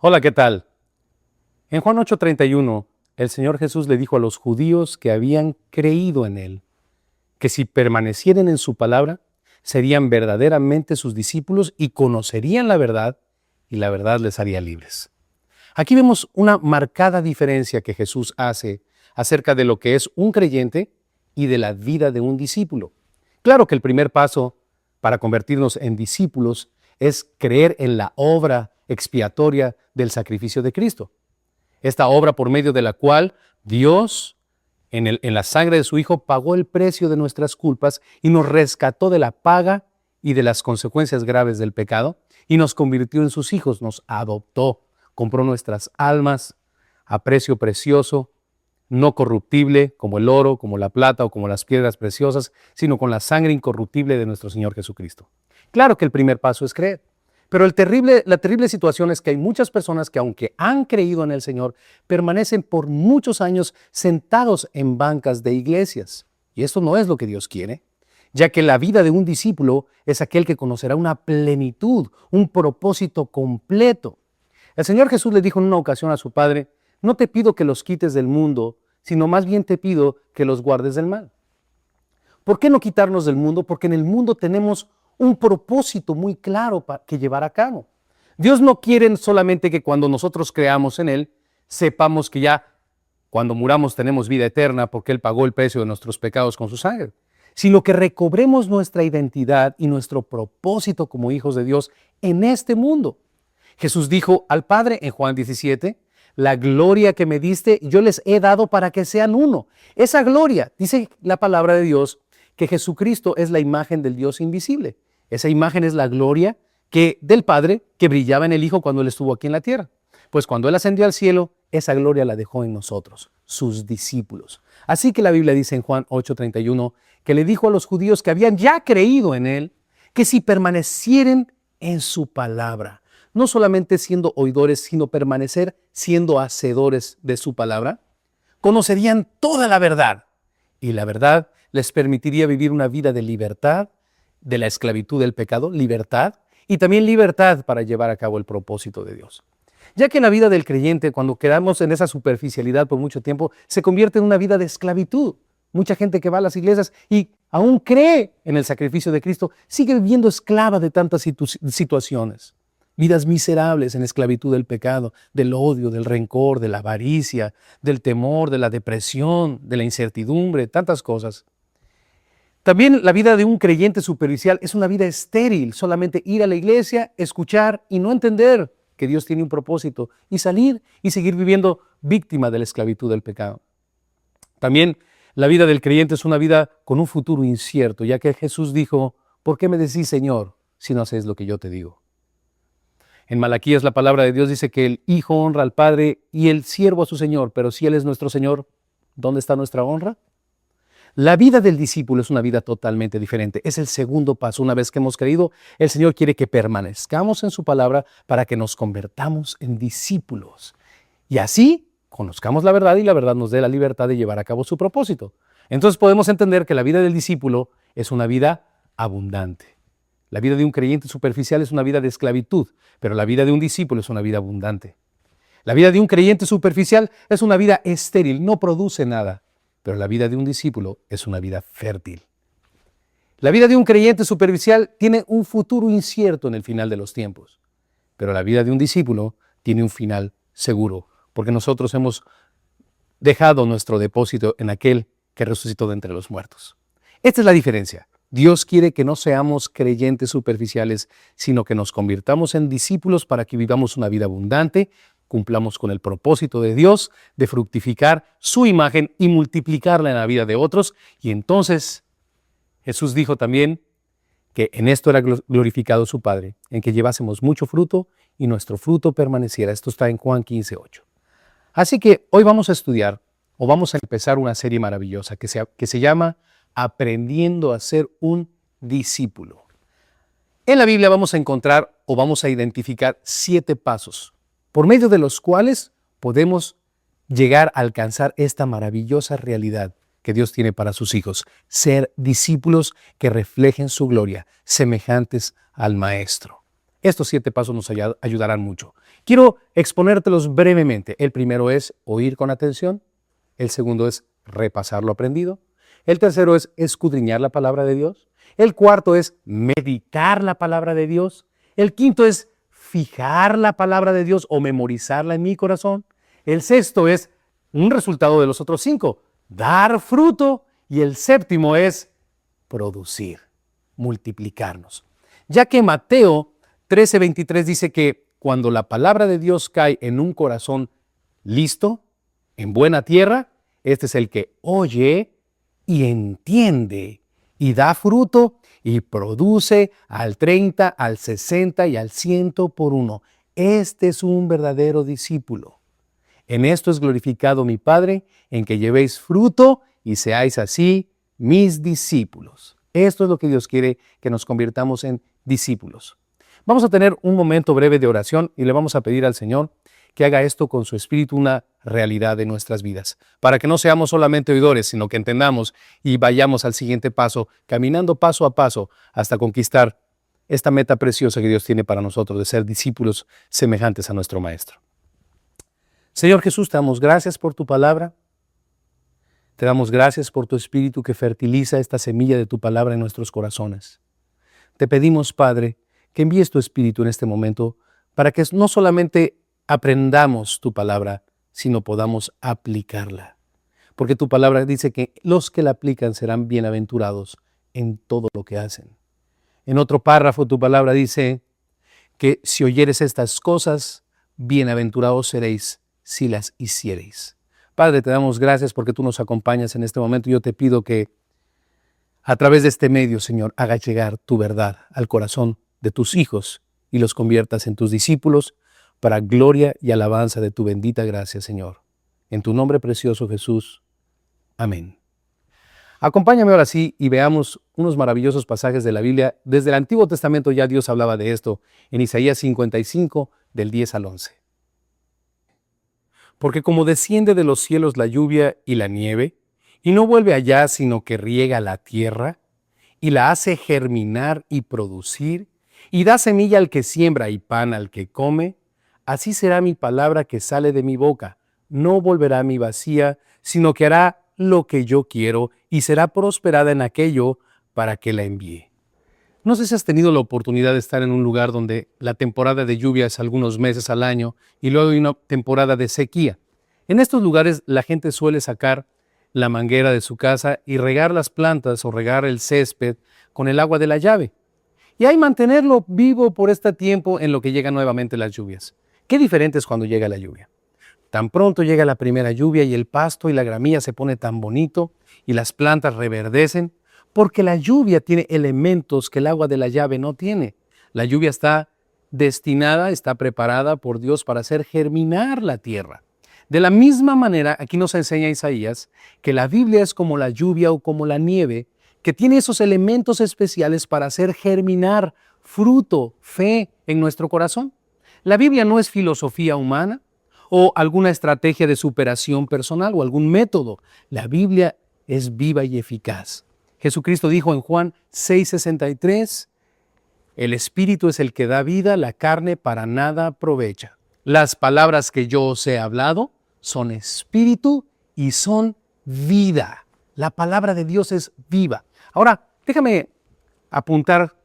Hola, ¿qué tal? En Juan 8:31, el Señor Jesús le dijo a los judíos que habían creído en Él, que si permanecieren en su palabra, serían verdaderamente sus discípulos y conocerían la verdad, y la verdad les haría libres. Aquí vemos una marcada diferencia que Jesús hace acerca de lo que es un creyente y de la vida de un discípulo. Claro que el primer paso para convertirnos en discípulos es creer en la obra expiatoria del sacrificio de Cristo. Esta obra por medio de la cual Dios, en la sangre de su Hijo, pagó el precio de nuestras culpas y nos rescató de la paga y de las consecuencias graves del pecado y nos convirtió en sus hijos, nos adoptó, compró nuestras almas a precio precioso, no corruptible como el oro, como la plata o como las piedras preciosas, sino con la sangre incorruptible de nuestro Señor Jesucristo. Claro que el primer paso es creer. Pero la terrible situación es que hay muchas personas que, aunque han creído en el Señor, permanecen por muchos años sentados en bancas de iglesias. Y esto no es lo que Dios quiere, ya que la vida de un discípulo es aquel que conocerá una plenitud, un propósito completo. El Señor Jesús le dijo en una ocasión a su Padre: no te pido que los quites del mundo, sino más bien te pido que los guardes del mal. ¿Por qué no quitarnos del mundo? Porque en el mundo tenemos un propósito muy claro que llevar a cabo. Dios no quiere solamente que cuando nosotros creamos en Él, sepamos que ya cuando muramos tenemos vida eterna porque Él pagó el precio de nuestros pecados con su sangre, sino que recobremos nuestra identidad y nuestro propósito como hijos de Dios en este mundo. Jesús dijo al Padre en Juan 17, la gloria que me diste yo les he dado para que sean uno. Esa gloria, dice la palabra de Dios, que Jesucristo es la imagen del Dios invisible. Esa imagen es la gloria del Padre que brillaba en el Hijo cuando Él estuvo aquí en la tierra. Pues cuando Él ascendió al cielo, esa gloria la dejó en nosotros, sus discípulos. Así que la Biblia dice en Juan 8:31 que le dijo a los judíos que habían ya creído en Él, que si permanecieren en su palabra, no solamente siendo oidores, sino permanecer siendo hacedores de su palabra, conocerían toda la verdad. Y la verdad les permitiría vivir una vida de libertad, de la esclavitud del pecado, libertad, y también libertad para llevar a cabo el propósito de Dios. Ya que en la vida del creyente, cuando quedamos en esa superficialidad por mucho tiempo, se convierte en una vida de esclavitud. Mucha gente que va a las iglesias y aún cree en el sacrificio de Cristo, sigue viviendo esclava de tantas situaciones. Vidas miserables en esclavitud del pecado, del odio, del rencor, de la avaricia, del temor, de la depresión, de la incertidumbre, tantas cosas. También la vida de un creyente superficial es una vida estéril, solamente ir a la iglesia, escuchar y no entender que Dios tiene un propósito y salir y seguir viviendo víctima de la esclavitud del pecado. También la vida del creyente es una vida con un futuro incierto, ya que Jesús dijo, ¿por qué me decís Señor si no hacéis lo que yo te digo? En Malaquías la palabra de Dios dice que el Hijo honra al Padre y el siervo a su Señor, pero si Él es nuestro Señor, ¿dónde está nuestra honra? La vida del discípulo es una vida totalmente diferente. Es el segundo paso. Una vez que hemos creído, el Señor quiere que permanezcamos en su palabra para que nos convertamos en discípulos. Y así conozcamos la verdad y la verdad nos dé la libertad de llevar a cabo su propósito. Entonces podemos entender que la vida del discípulo es una vida abundante. La vida de un creyente superficial es una vida de esclavitud, pero la vida de un discípulo es una vida abundante. La vida de un creyente superficial es una vida estéril, no produce nada. Pero la vida de un discípulo es una vida fértil. La vida de un creyente superficial tiene un futuro incierto en el final de los tiempos. Pero la vida de un discípulo tiene un final seguro, porque nosotros hemos dejado nuestro depósito en aquel que resucitó de entre los muertos. Esta es la diferencia. Dios quiere que no seamos creyentes superficiales, sino que nos convirtamos en discípulos para que vivamos una vida abundante, cumplamos con el propósito de Dios de fructificar su imagen y multiplicarla en la vida de otros. Y entonces Jesús dijo también que en esto era glorificado su Padre, en que llevásemos mucho fruto y nuestro fruto permaneciera. Esto está en Juan 15:8. Así que hoy vamos a estudiar o vamos a empezar una serie maravillosa que se llama Aprendiendo a ser un discípulo. En la Biblia vamos a encontrar o vamos a identificar 7 pasos por medio de los cuales podemos llegar a alcanzar esta maravillosa realidad que Dios tiene para sus hijos, ser discípulos que reflejen su gloria, semejantes al Maestro. Estos 7 pasos nos ayudarán mucho. Quiero exponértelos brevemente. El primero es oír con atención. El segundo es repasar lo aprendido. El tercero es escudriñar la palabra de Dios. El cuarto es meditar la palabra de Dios. El quinto es fijar la palabra de Dios o memorizarla en mi corazón. El sexto es un resultado de los otros 5, dar fruto. Y el séptimo es producir, multiplicarnos. Ya que Mateo 13:23 dice que cuando la palabra de Dios cae en un corazón listo, en buena tierra, este es el que oye y entiende y da fruto y produce al 30, al 60 y al 100 por uno. Este es un verdadero discípulo. En esto es glorificado mi Padre, en que llevéis fruto y seáis así mis discípulos. Esto es lo que Dios quiere, que nos convirtamos en discípulos. Vamos a tener un momento breve de oración y le vamos a pedir al Señor que haga esto con su Espíritu una realidad de nuestras vidas, para que no seamos solamente oidores, sino que entendamos y vayamos al siguiente paso, caminando paso a paso hasta conquistar esta meta preciosa que Dios tiene para nosotros, de ser discípulos semejantes a nuestro Maestro. Señor Jesús, te damos gracias por tu palabra. Te damos gracias por tu Espíritu que fertiliza esta semilla de tu palabra en nuestros corazones. Te pedimos, Padre, que envíes tu Espíritu en este momento para que no solamente aprendamos tu palabra, sino podamos aplicarla. Porque tu palabra dice que los que la aplican serán bienaventurados en todo lo que hacen. En otro párrafo tu palabra dice que si oyeres estas cosas, bienaventurados seréis si las hiciereis. Padre, te damos gracias porque tú nos acompañas en este momento. Yo te pido que a través de este medio, Señor, hagas llegar tu verdad al corazón de tus hijos y los conviertas en tus discípulos para gloria y alabanza de tu bendita gracia, Señor. En tu nombre precioso, Jesús. Amén. Acompáñame ahora sí y veamos unos maravillosos pasajes de la Biblia. Desde el Antiguo Testamento ya Dios hablaba de esto en Isaías 55, del 10 al 11. Porque como desciende de los cielos la lluvia y la nieve, y no vuelve allá sino que riega la tierra, y la hace germinar y producir, y da semilla al que siembra y pan al que come, así será mi palabra que sale de mi boca. No volverá a mí vacía, sino que hará lo que yo quiero y será prosperada en aquello para que la envíe. No sé si has tenido la oportunidad de estar en un lugar donde la temporada de lluvia es algunos meses al año y luego hay una temporada de sequía. En estos lugares la gente suele sacar la manguera de su casa y regar las plantas o regar el césped con el agua de la llave. Y hay mantenerlo vivo por este tiempo en lo que llegan nuevamente las lluvias. Qué diferente es cuando llega la lluvia. Tan pronto llega la primera lluvia y el pasto y la gramilla se pone tan bonito y las plantas reverdecen, porque la lluvia tiene elementos que el agua de la llave no tiene. La lluvia está destinada, está preparada por Dios para hacer germinar la tierra. De la misma manera, aquí nos enseña Isaías que la Biblia es como la lluvia o como la nieve, que tiene esos elementos especiales para hacer germinar fruto, fe en nuestro corazón. La Biblia no es filosofía humana o alguna estrategia de superación personal o algún método. La Biblia es viva y eficaz. Jesucristo dijo en Juan 6:63, el Espíritu es el que da vida, la carne para nada aprovecha. Las palabras que yo os he hablado son espíritu y son vida. La palabra de Dios es viva. Ahora, déjame apuntar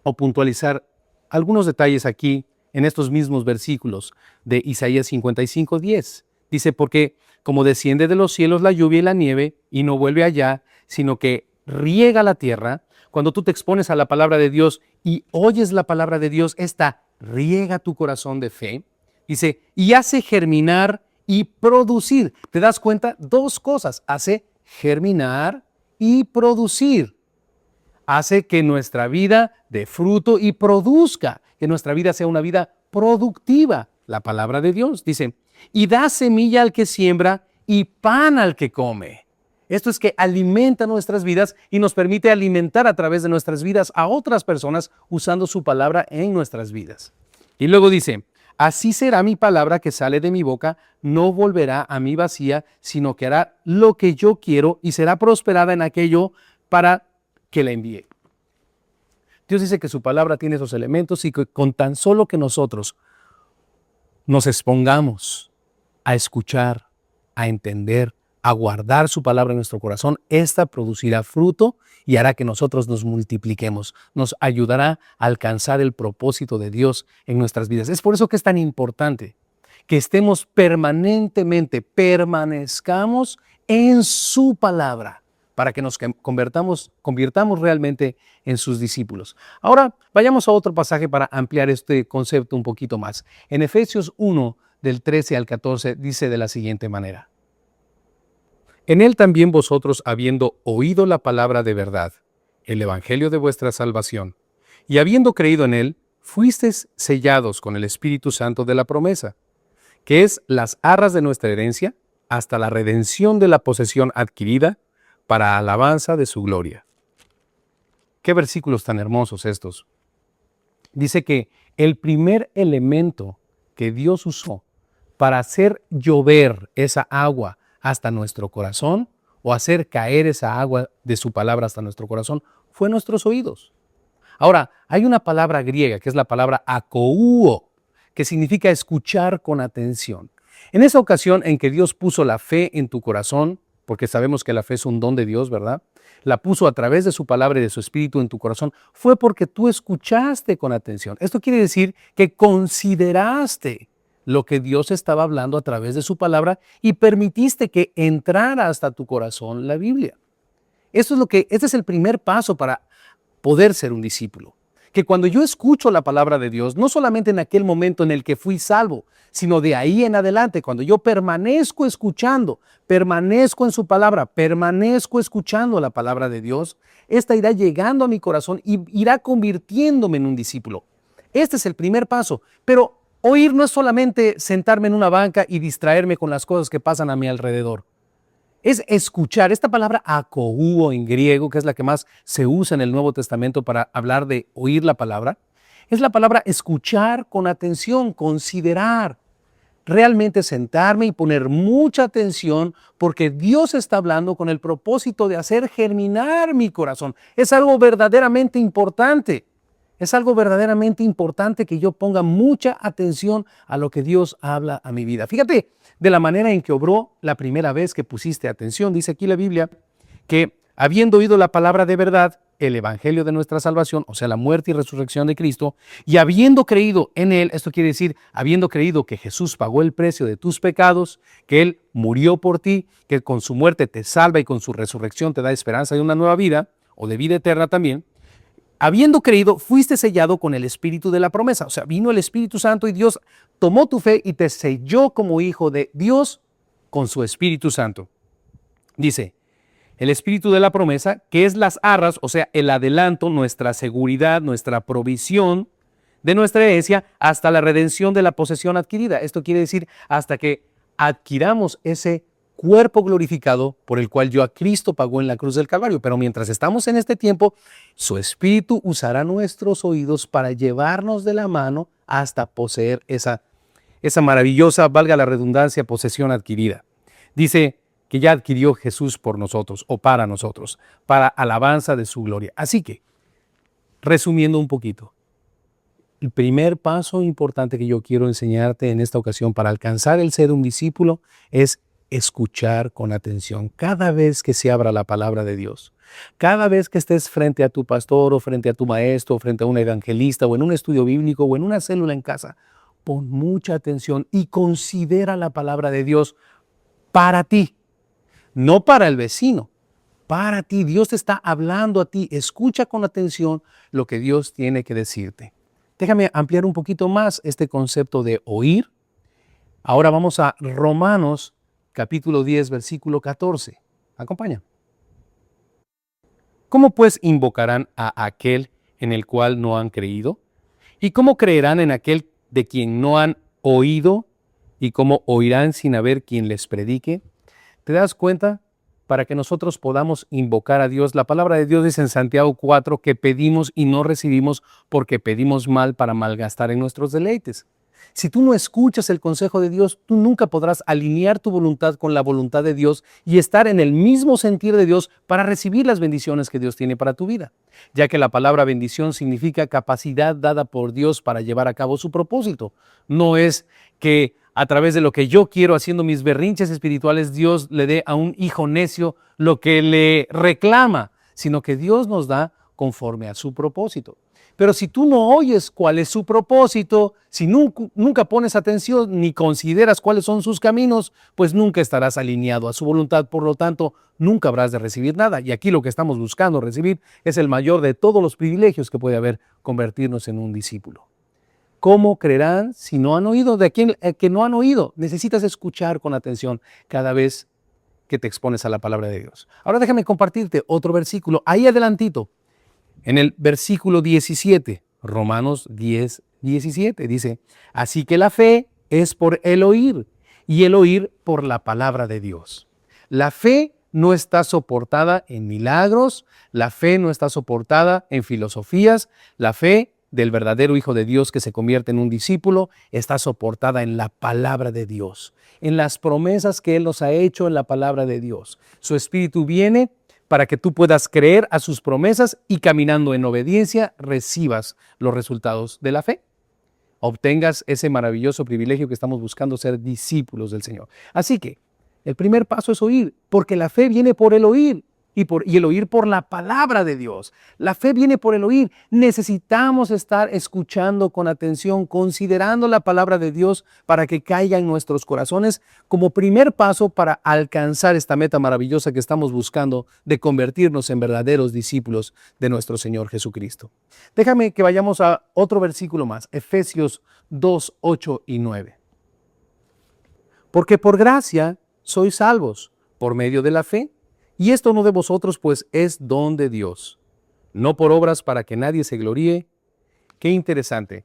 o puntualizar algunos detalles aquí en estos mismos versículos de Isaías 55:10. Dice, porque como desciende de los cielos la lluvia y la nieve y no vuelve allá, sino que riega la tierra. Cuando tú te expones a la palabra de Dios y oyes la palabra de Dios, esta riega tu corazón de fe. Dice, y hace germinar y producir. ¿Te das cuenta? Dos cosas. Hace germinar y producir. Hace que nuestra vida dé fruto y produzca. Que nuestra vida sea una vida productiva. La palabra de Dios dice, y da semilla al que siembra y pan al que come. Esto es que alimenta nuestras vidas y nos permite alimentar a través de nuestras vidas a otras personas usando su palabra en nuestras vidas. Y luego dice, así será mi palabra que sale de mi boca, no volverá a mí vacía, sino que hará lo que yo quiero y será prosperada en aquello para que la envíe. Dios dice que su palabra tiene esos elementos y que con tan solo que nosotros nos expongamos a escuchar, a entender, a guardar su palabra en nuestro corazón, esta producirá fruto y hará que nosotros nos multipliquemos, nos ayudará a alcanzar el propósito de Dios en nuestras vidas. Es por eso que es tan importante que estemos permanezcamos en su palabra, para que nos convirtamos realmente en sus discípulos. Ahora, vayamos a otro pasaje para ampliar este concepto un poquito más. En Efesios 1, del 13 al 14, dice de la siguiente manera: En él también vosotros, habiendo oído la palabra de verdad, el evangelio de vuestra salvación, y habiendo creído en él, fuisteis sellados con el Espíritu Santo de la promesa, que es las arras de nuestra herencia, hasta la redención de la posesión adquirida, para alabanza de su gloria. Qué versículos tan hermosos estos. Dice que el primer elemento que Dios usó para hacer llover esa agua hasta nuestro corazón, o hacer caer esa agua de su palabra hasta nuestro corazón, fue nuestros oídos. Ahora, hay una palabra griega que es la palabra akouo, que significa escuchar con atención. En esa ocasión en que Dios puso la fe en tu corazón, porque sabemos que la fe es un don de Dios, ¿verdad? La puso a través de su palabra y de su espíritu en tu corazón, fue porque tú escuchaste con atención. Esto quiere decir que consideraste lo que Dios estaba hablando a través de su palabra y permitiste que entrara hasta tu corazón la Biblia. Este es el primer paso para poder ser un discípulo. Que cuando yo escucho la palabra de Dios, no solamente en aquel momento en el que fui salvo, sino de ahí en adelante, cuando yo permanezco escuchando, permanezco en su palabra, permanezco escuchando la palabra de Dios, esta irá llegando a mi corazón y irá convirtiéndome en un discípulo. Este es el primer paso, pero oír no es solamente sentarme en una banca y distraerme con las cosas que pasan a mi alrededor. Es escuchar. Esta palabra akouo en griego, que es la que más se usa en el Nuevo Testamento para hablar de oír la palabra, es la palabra escuchar con atención, considerar. Realmente sentarme y poner mucha atención porque Dios está hablando con el propósito de hacer germinar mi corazón. Es algo verdaderamente importante. Es algo verdaderamente importante que yo ponga mucha atención a lo que Dios habla a mi vida. Fíjate de la manera en que obró la primera vez que pusiste atención. Dice aquí la Biblia que habiendo oído la palabra de verdad, el evangelio de nuestra salvación, o sea, la muerte y resurrección de Cristo, y habiendo creído en él, esto quiere decir, habiendo creído que Jesús pagó el precio de tus pecados, que él murió por ti, que con su muerte te salva y con su resurrección te da esperanza de una nueva vida, o de vida eterna también. Habiendo creído, fuiste sellado con el Espíritu de la promesa. O sea, vino el Espíritu Santo y Dios tomó tu fe y te selló como hijo de Dios con su Espíritu Santo. Dice, el Espíritu de la promesa, que es las arras, o sea, el adelanto, nuestra seguridad, nuestra provisión de nuestra herencia hasta la redención de la posesión adquirida. Esto quiere decir hasta que adquiramos ese cuerpo glorificado por el cual a Cristo pagó en la cruz del Calvario. Pero mientras estamos en este tiempo, su Espíritu usará nuestros oídos para llevarnos de la mano hasta poseer esa maravillosa, valga la redundancia, posesión adquirida. Dice que ya adquirió Jesús por nosotros o para nosotros, para alabanza de su gloria. Así que, resumiendo un poquito, el primer paso importante que yo quiero enseñarte en esta ocasión para alcanzar el ser un discípulo es escuchar con atención cada vez que se abra la palabra de Dios. Cada vez que estés frente a tu pastor o frente a tu maestro o frente a un evangelista o en un estudio bíblico o en una célula en casa, pon mucha atención y considera la palabra de Dios para ti, no para el vecino, para ti. Dios te está hablando a ti. Escucha con atención lo que Dios tiene que decirte. Déjame ampliar un poquito más este concepto de oír. Ahora vamos a Romanos capítulo 10, versículo 14. Acompaña. ¿Cómo pues invocarán a aquel en el cual no han creído? ¿Y cómo creerán en aquel de quien no han oído? ¿Y cómo oirán sin haber quien les predique? ¿Te das cuenta? Para que nosotros podamos invocar a Dios, la palabra de Dios dice en Santiago 4 que pedimos y no recibimos porque pedimos mal para malgastar en nuestros deleites. Si tú no escuchas el consejo de Dios, tú nunca podrás alinear tu voluntad con la voluntad de Dios y estar en el mismo sentir de Dios para recibir las bendiciones que Dios tiene para tu vida, ya que la palabra bendición significa capacidad dada por Dios para llevar a cabo su propósito. No es que a través de lo que yo quiero, haciendo mis berrinches espirituales, Dios le dé a un hijo necio lo que le reclama, sino que Dios nos da conforme a su propósito. Pero si tú no oyes cuál es su propósito, si nunca pones atención ni consideras cuáles son sus caminos, pues nunca estarás alineado a su voluntad. Por lo tanto, nunca habrás de recibir nada. Y aquí lo que estamos buscando recibir es el mayor de todos los privilegios que puede haber, convertirnos en un discípulo. ¿Cómo creerán si no han oído? De aquel que no han oído. Necesitas escuchar con atención cada vez que te expones a la palabra de Dios. Ahora déjame compartirte otro versículo. Ahí adelantito. En el versículo 17, Romanos 10, 17, dice, así que la fe es por el oír, y el oír por la palabra de Dios. La fe no está soportada en milagros, la fe no está soportada en filosofías, la fe del verdadero Hijo de Dios que se convierte en un discípulo está soportada en la palabra de Dios, en las promesas que Él nos ha hecho en la palabra de Dios. Su Espíritu viene para que tú puedas creer a sus promesas y caminando en obediencia recibas los resultados de la fe. Obtengas ese maravilloso privilegio que estamos buscando, ser discípulos del Señor. Así que el primer paso es oír, porque la fe viene por el oír y el oír por la palabra de Dios. La fe viene por el oír. Necesitamos estar escuchando con atención, considerando la palabra de Dios para que caiga en nuestros corazones como primer paso para alcanzar esta meta maravillosa que estamos buscando de convertirnos en verdaderos discípulos de nuestro Señor Jesucristo. Déjame que vayamos a otro versículo más, Efesios 2, 8 y 9. Porque por gracia sois salvos por medio de la fe. Y esto no de vosotros, pues es don de Dios, no por obras para que nadie se gloríe. Qué interesante.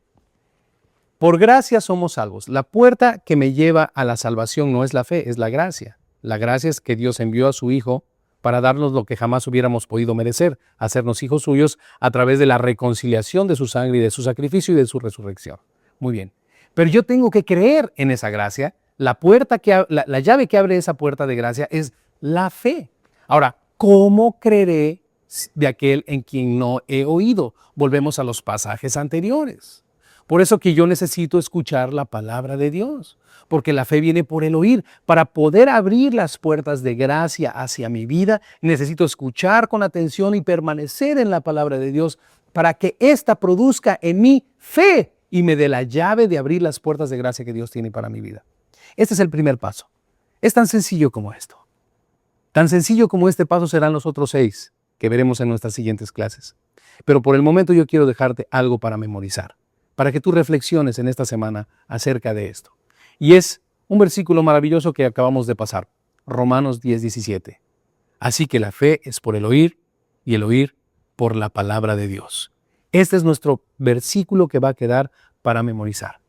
Por gracia somos salvos. La puerta que me lleva a la salvación no es la fe, es la gracia. La gracia es que Dios envió a su Hijo para darnos lo que jamás hubiéramos podido merecer, hacernos hijos suyos a través de la reconciliación de su sangre y de su sacrificio y de su resurrección. Muy bien. Pero yo tengo que creer en esa gracia. La llave que abre esa puerta de gracia es la fe. Ahora, ¿cómo creeré de aquel en quien no he oído? Volvemos a los pasajes anteriores. Por eso que yo necesito escuchar la palabra de Dios, porque la fe viene por el oír. Para poder abrir las puertas de gracia hacia mi vida, necesito escuchar con atención y permanecer en la palabra de Dios para que ésta produzca en mí fe y me dé la llave de abrir las puertas de gracia que Dios tiene para mi vida. Este es el primer paso. Es tan sencillo como esto. Tan sencillo como este paso serán los otros 6 que veremos en nuestras siguientes clases. Pero por el momento yo quiero dejarte algo para memorizar, para que tú reflexiones en esta semana acerca de esto. Y es un versículo maravilloso que acabamos de pasar, Romanos 10, 17. Así que la fe es por el oír y el oír por la palabra de Dios. Este es nuestro versículo que va a quedar para memorizar.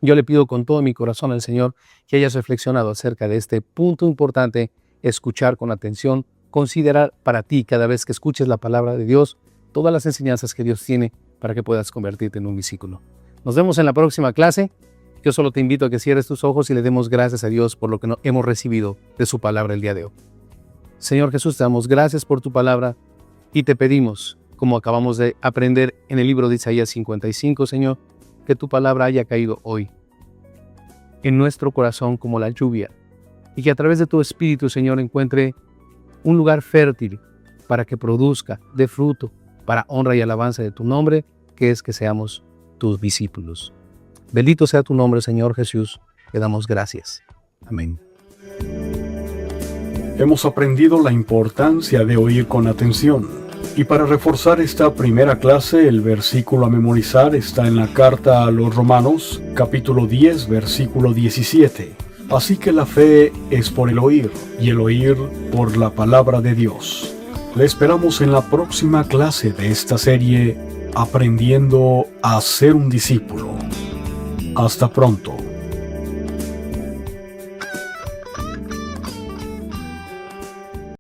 Yo le pido con todo mi corazón al Señor que hayas reflexionado acerca de este punto importante. Escuchar con atención, considerar para ti cada vez que escuches la palabra de Dios, todas las enseñanzas que Dios tiene para que puedas convertirte en un discípulo. Nos vemos en la próxima clase. Yo solo te invito a que cierres tus ojos y le demos gracias a Dios por lo que hemos recibido de su palabra el día de hoy. Señor Jesús, te damos gracias por tu palabra y te pedimos, como acabamos de aprender en el libro de Isaías 55, Señor, que tu palabra haya caído hoy en nuestro corazón como la lluvia, y que a través de tu Espíritu, Señor, encuentre un lugar fértil para que produzca, dé fruto, para honra y alabanza de tu nombre, que es que seamos tus discípulos. Bendito sea tu nombre, Señor Jesús. Te damos gracias. Amén. Hemos aprendido la importancia de oír con atención. Y para reforzar esta primera clase, el versículo a memorizar está en la carta a los Romanos, capítulo 10, versículo 17. Así que la fe es por el oír, y el oír por la palabra de Dios. Le esperamos en la próxima clase de esta serie, Aprendiendo a ser un discípulo. Hasta pronto.